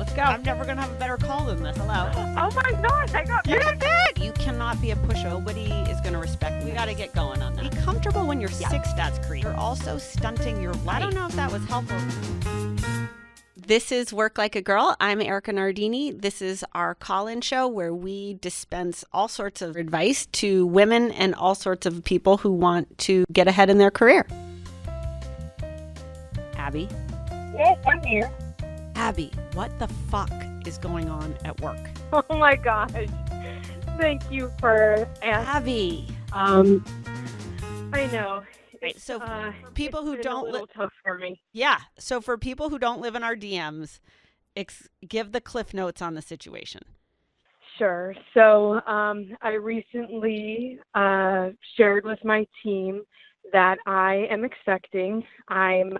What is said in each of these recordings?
Let's go. I'm never going to have a better call than this. Hello. Oh my gosh, I got You're good. You cannot be a pushover. Nobody is going to respect you. We got to get going on that. Be comfortable when you're sick, stats creep. You're also stunting your life. I don't know if that was helpful. This is Work Like a Girl. I'm Erika Nardini. This is our call-in show where we dispense all sorts of advice to women and all sorts of people who want to get ahead in their career. Abby? Yes, I'm here. Abby, what the fuck is going on at work? Oh my gosh. Thank you for asking. Abby. I know. Right, so for people who don't live, tough for me. Yeah. So for people who don't live in our DMs, give the cliff notes on the situation. Sure. So I recently shared with my team that I am expecting. I'm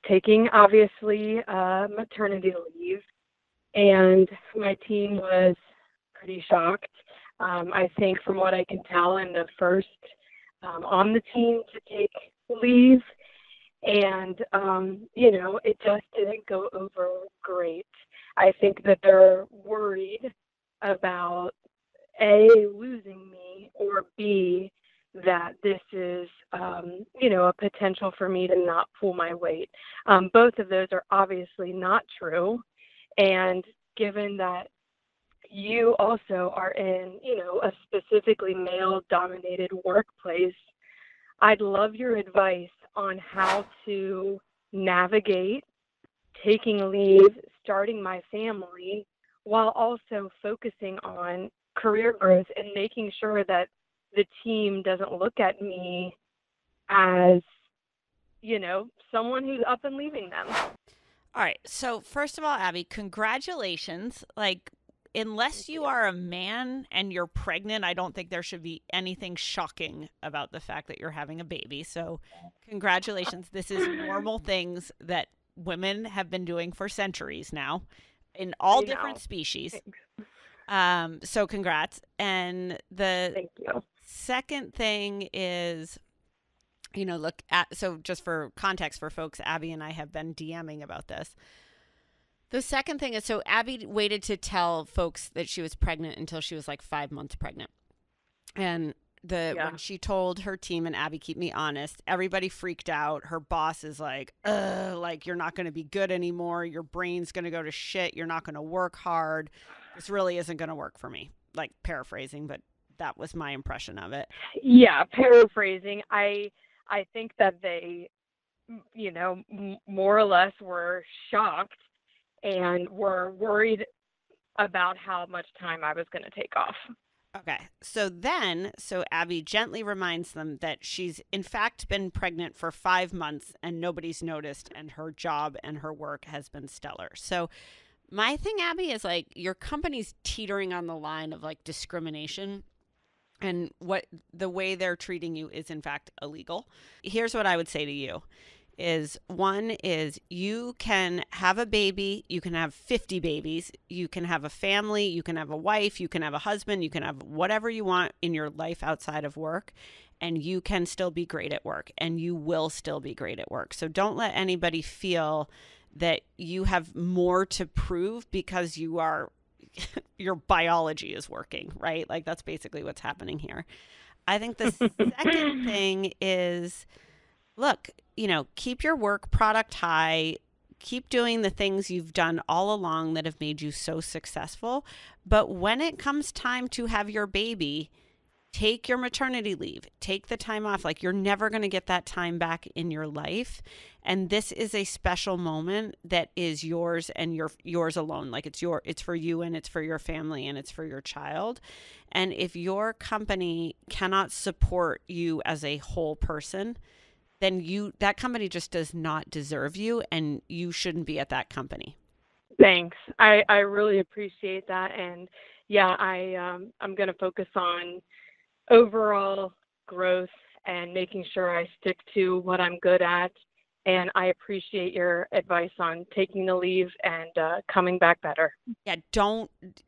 taking, obviously, maternity leave, and my team was pretty shocked. I think from what I can tell, I'm the first on the team to take leave, and, it just didn't go over great. I think that they're worried about, A, losing me, or B, that this is, a potential for me to not pull my weight. Both of those are obviously not true, and given that you also are in, a specifically male-dominated workplace, I'd love your advice on how to navigate taking leave, starting my family, while also focusing on career growth and making sure that the team doesn't look at me as, someone who's up and leaving them. All right. So first of all, Abby, congratulations. Unless you are a man and you're pregnant, I don't think there should be anything shocking about the fact that you're having a baby. So congratulations. This is normal things that women have been doing for centuries now in all different species. So congrats. And Thank you. Second thing is, so just for context for folks, Abby and I have been DMing about this. The second thing is, so Abby waited to tell folks that she was pregnant until she was 5 months pregnant. And when she told her team, and Abby, keep me honest, everybody freaked out. Her boss is you're not going to be good anymore. Your brain's going to go to shit. You're not going to work hard. This really isn't going to work for me. Paraphrasing, but that was my impression of it. Yeah, paraphrasing. I think that they, more or less were shocked and were worried about how much time I was going to take off. Okay. So Abby gently reminds them that she's in fact been pregnant for 5 months and nobody's noticed, and her job and her work has been stellar. So my thing, Abby, is your company's teetering on the line of discrimination, and what the way they're treating you is in fact illegal. Here's what I would say to you. One is you can have a baby, you can have 50 babies, you can have a family, you can have a wife, you can have a husband, you can have whatever you want in your life outside of work, and you can still be great at work, and you will still be great at work. So don't let anybody feel that you have more to prove because your biology is working, right? That's basically what's happening here. I think the second thing is, look, keep your work product high, keep doing the things you've done all along that have made you so successful. But when it comes time to have your baby, take your maternity leave, take the time off. You're never going to get that time back in your life. And this is a special moment that is yours and yours alone. It's for you, and it's for your family, and it's for your child. And if your company cannot support you as a whole person, then that company just does not deserve you, and you shouldn't be at that company. Thanks. I really appreciate that. And yeah, I'm going to focus on overall growth and making sure I stick to what I'm good at. And I appreciate your advice on taking the leave and coming back better. Yeah,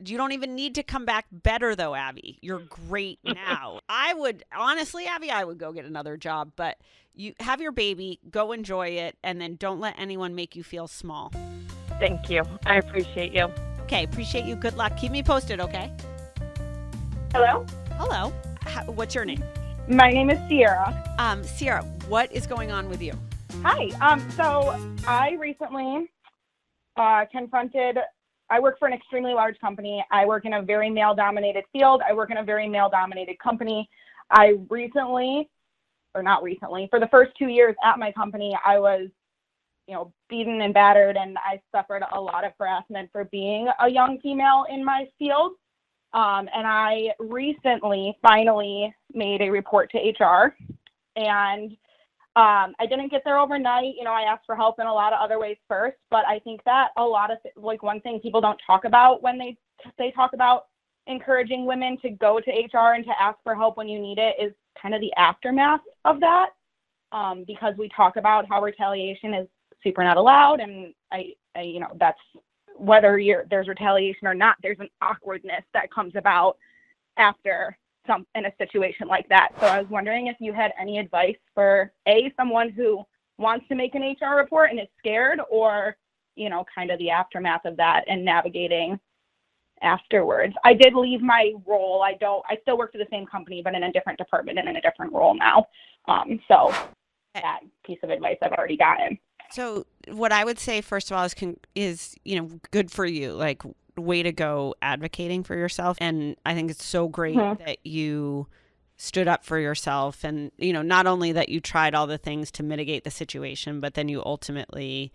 you don't even need to come back better though, Abby. You're great now. Honestly, Abby, I would go get another job, but you have your baby, go enjoy it, and then don't let anyone make you feel small. Thank you. I appreciate you. Okay, appreciate you. Good luck. Keep me posted, okay? Hello? Hello. What's your name? My name is Sierra. Sierra, what is going on with you? Hi. So I recently confronted, I work for an extremely large company. I work in a very male-dominated field. I work in a very male-dominated company. I recently, or not recently, for the first 2 years at my company, I was, beaten and battered, and I suffered a lot of harassment for being a young female in my field. And I recently finally made a report to HR, and I didn't get there overnight. I asked for help in a lot of other ways first, but I think that a lot of, one thing people don't talk about when they talk about encouraging women to go to HR and to ask for help when you need it is kind of the aftermath of that, because we talk about how retaliation is super not allowed, and I that's whether there's retaliation or not, there's an awkwardness that comes about after in a situation like that. So I was wondering if you had any advice for someone who wants to make an HR report and is scared, or kind of the aftermath of that and navigating afterwards. I did leave my role. I still work for the same company, but in a different department and in a different role now. So that piece of advice I've already gotten. So what I would say, first of all, is good for you. Like, way to go advocating for yourself. And I think it's so great that you stood up for yourself, and, not only that you tried all the things to mitigate the situation, but then you ultimately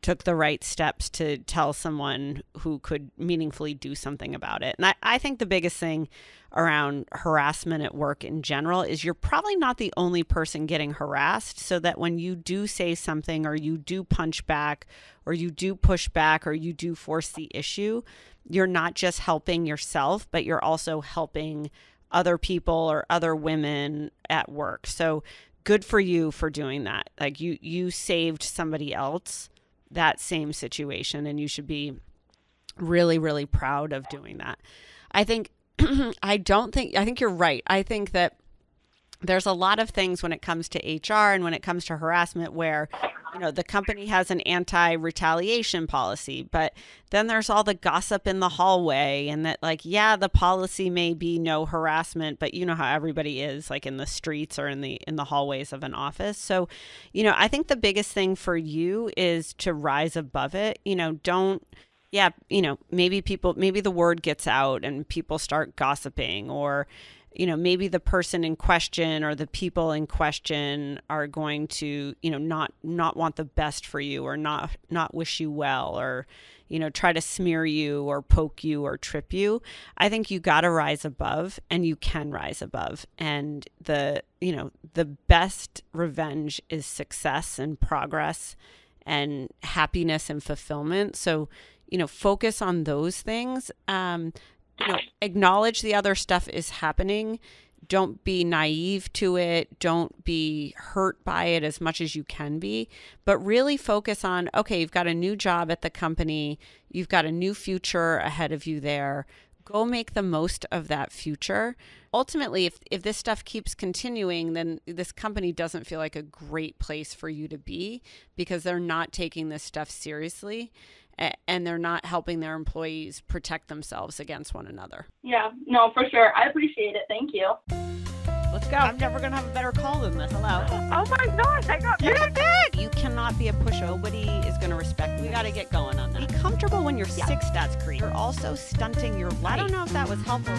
took the right steps to tell someone who could meaningfully do something about it. And I think the biggest thing around harassment at work in general is you're probably not the only person getting harassed, so that when you do say something, or you do punch back, or you do push back, or you do force the issue, you're not just helping yourself, but you're also helping other people or other women at work. So good for you for doing that. Like, you saved somebody else that same situation, and you should be really, really proud of doing that. I think I think you're right. I think that there's a lot of things when it comes to HR and when it comes to harassment where, the company has an anti-retaliation policy, but then there's all the gossip in the hallway, and that, the policy may be no harassment, but you know how everybody is, like, in the streets or in the hallways of an office. So, I think the biggest thing for you is to rise above it. Maybe the word gets out and people start gossiping, or maybe the person in question or the people in question are going to, not want the best for you, or not wish you well, or, try to smear you or poke you or trip you. I think you got to rise above, and you can rise above. And the best revenge is success and progress and happiness and fulfillment. So, focus on those things. Acknowledge the other stuff is happening. Don't be naive to it. Don't be hurt by it as much as you can be, but really focus on, okay, you've got a new job at the company. You've got a new future ahead of you there. Go make the most of that future. Ultimately, if this stuff keeps continuing, then this company doesn't feel like a great place for you to be, because they're not taking this stuff seriously, and they're not helping their employees protect themselves against one another. Yeah, no, for sure. I appreciate it. Thank you. Let's go. I'm never going to have a better call than this. Hello. Oh my gosh, I got big. You cannot be a pushover. Nobody is going to respect you. We got to get going on that. Be comfortable when you're sick, stats creep. You're also stunting your life. I don't know if that was helpful.